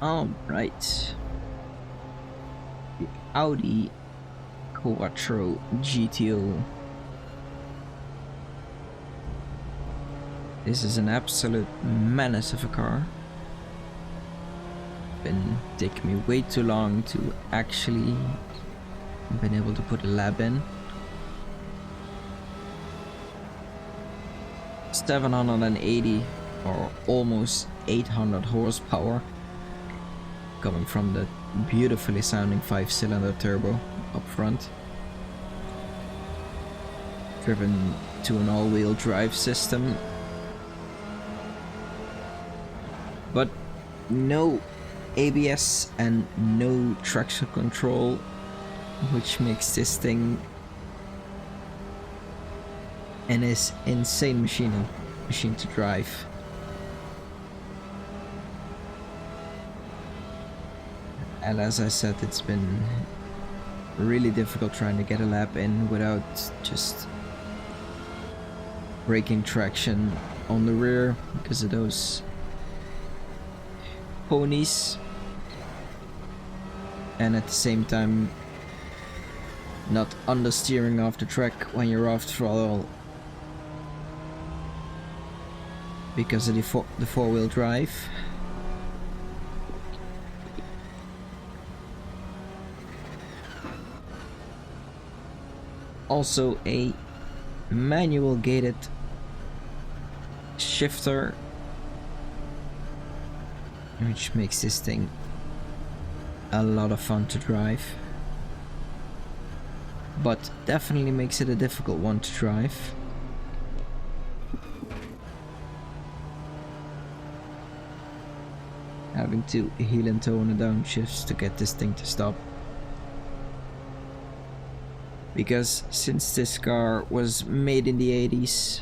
All right. The Audi Quattro GTO. This is an absolute menace of a car. Been taking me way too long to actually been able to put a lap in. 780 or almost 800 horsepower coming from the beautifully sounding 5-cylinder turbo up front, driven to an all-wheel drive system, but no ABS and no traction control, which makes this thing an insane machine to drive. And as I said, it's been really difficult trying to get a lap in without just breaking traction on the rear because of those ponies, and at the same time not understeering off the track when you're off throttle because of the four-wheel drive. Also a manual gated shifter, which makes this thing a lot of fun to drive, but definitely makes it a difficult one to drive. Having to heel and toe on the downshifts to get this thing to stop. Because since this car was made in the 80s,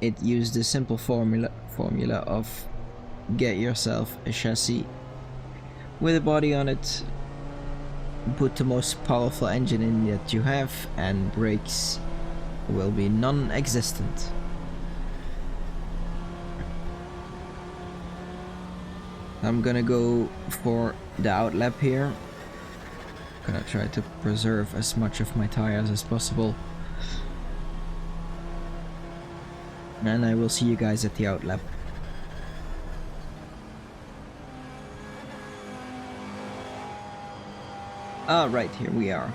it used the simple formula of get yourself a chassis with a body on it, put the most powerful engine in that you have, and brakes will be non-existent. I'm gonna go for the outlap here. Gonna try to preserve as much of my tires as possible, and I will see you guys at the outlap. Alright, here we are.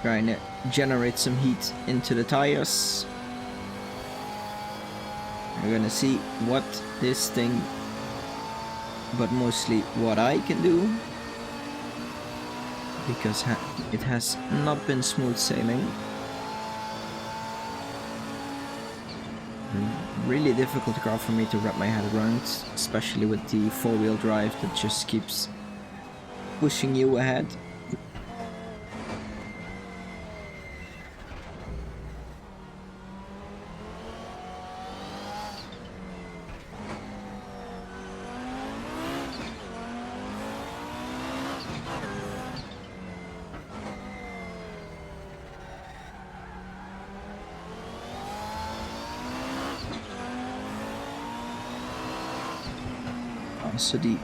Trying to generate some heat into the tires. We're gonna see what this thing, but mostly what I can do, because it has not been smooth sailing. Really difficult car for me to wrap my head around, especially with the four-wheel drive that just keeps pushing you ahead. Also the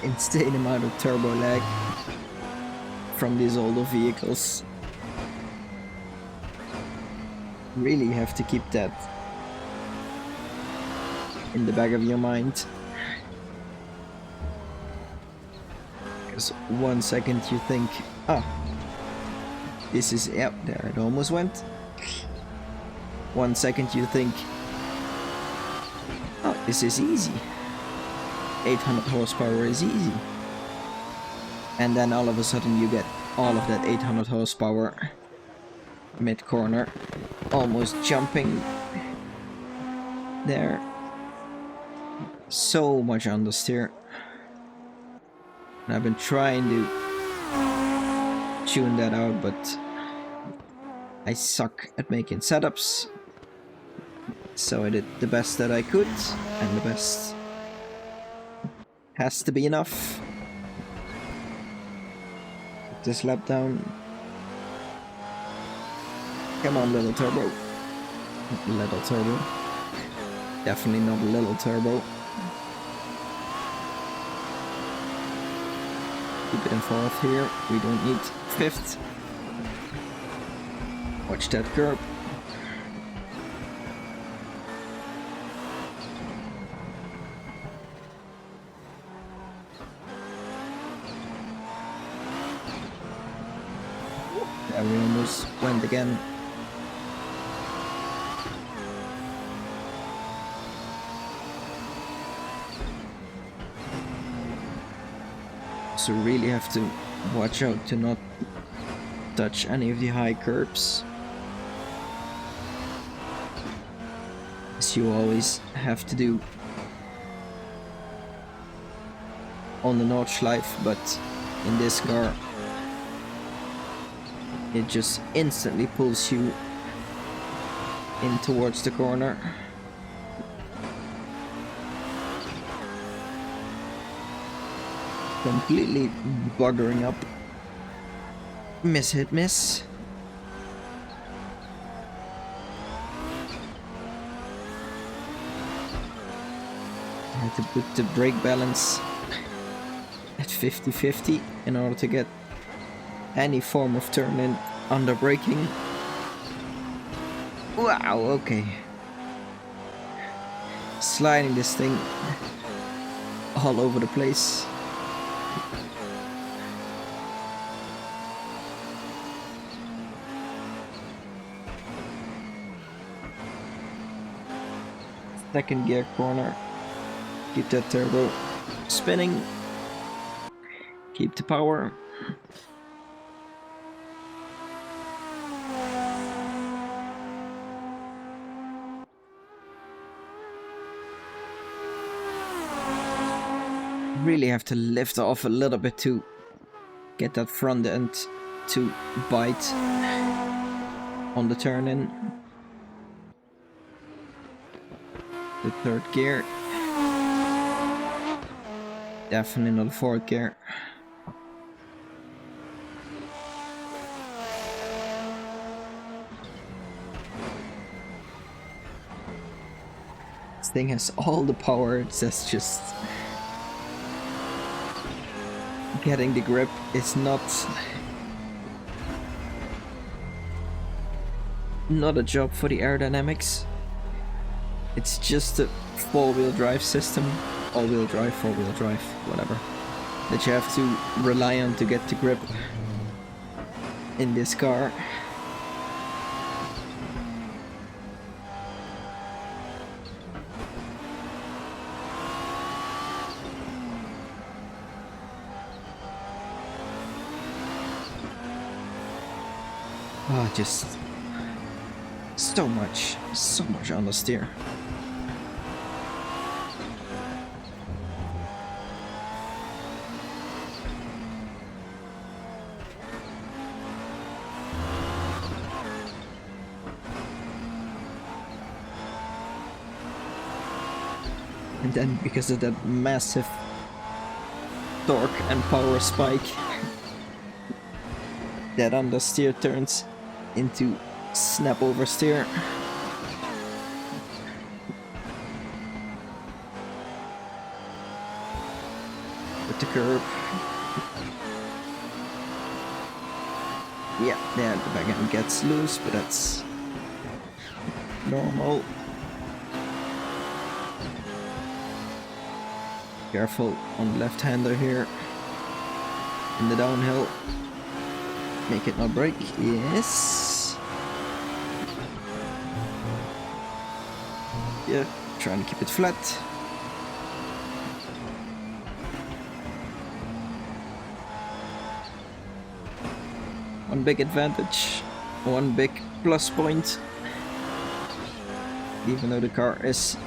insane amount of turbo lag from these older vehicles. Really have to keep that in the back of your mind, because 1 second you think, oh, this is, yep, there it almost went. 1 second you think, oh, this is easy. 800 horsepower is easy. And then all of a sudden you get all of that 800 horsepower mid-corner, almost jumping there. So much understeer. And I've been trying to tune that out, but I suck at making setups. So I did the best that I could, and the best has to be enough. Put this lap down. Come on, little turbo. Little turbo. Definitely not a little turbo. Keep it in fourth here. We don't need fifth. Watch that curb. There we almost went again. So really have to watch out to not touch any of the high curbs, as you always have to do on the nordschleife, but in this car it just instantly pulls you in towards the corner. Completely buggering up. Miss, hit, miss. I had to put the brake balance at 50-50 in order to get any form of turn in under braking. Wow, okay. Sliding this thing all over the place. Second gear corner. Keep that turbo spinning. Keep the power. Really have to lift off a little bit to get that front end to bite on the turn in. The third gear. Definitely not the fourth gear. This thing has all the power, it's just getting the grip is not a job for the aerodynamics. It's just a four-wheel drive system, all-wheel drive, four-wheel drive, whatever, that you have to rely on to get the grip in this car. Oh, just so much understeer. And then because of that massive torque and power spike, that understeer turns into snap oversteer. With the curb. Yeah, there the back end gets loose, but that's normal. Careful on the left-hander here. In the downhill. Make it not break. Yes. Yeah, trying to keep it flat. One big advantage. one big plus point. Even though the car is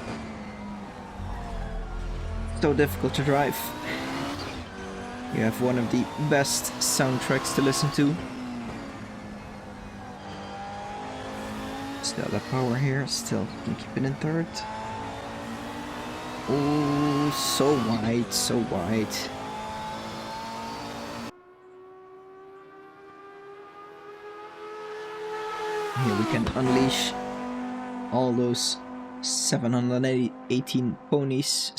so difficult to drive, you have one of the best soundtracks to listen to. Still the power here, still can keep it in third. Oh, so wide, so wide. Here we can unleash all those 718 ponies,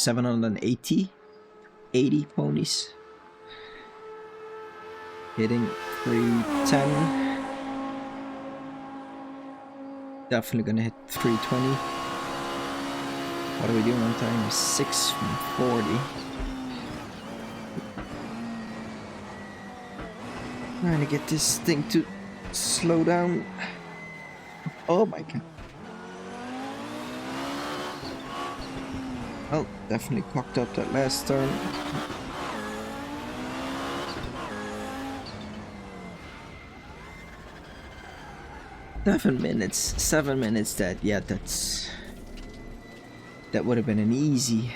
80 ponies. Hitting 310. Definitely gonna hit 320. What are we doing on time? 640. Trying to get this thing to slow down. Oh my god. Well, definitely cocked up that last turn. Seven minutes that, yeah, that would have been an easy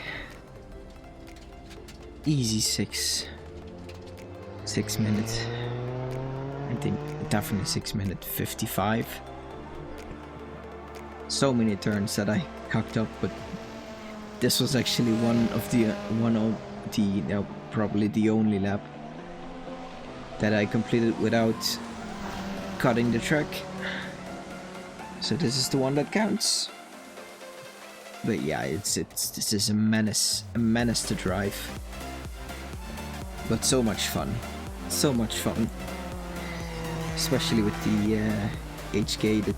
6 minutes. I think definitely 6 minute 55. So many turns that I cocked up, but this was actually one of the probably the only lap that I completed without cutting the track. So this is the one that counts. But yeah, this is a menace to drive. But so much fun, especially with the H-gated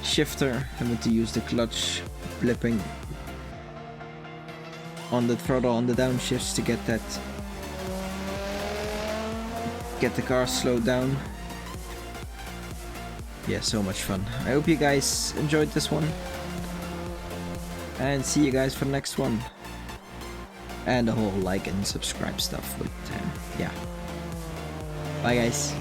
shifter, having to use the clutch, blipping on the throttle on the downshifts to get the car slowed down. Yeah, so much fun. I hope you guys enjoyed this one, and see you guys for the next one, and the whole like and subscribe stuff with yeah. Bye guys.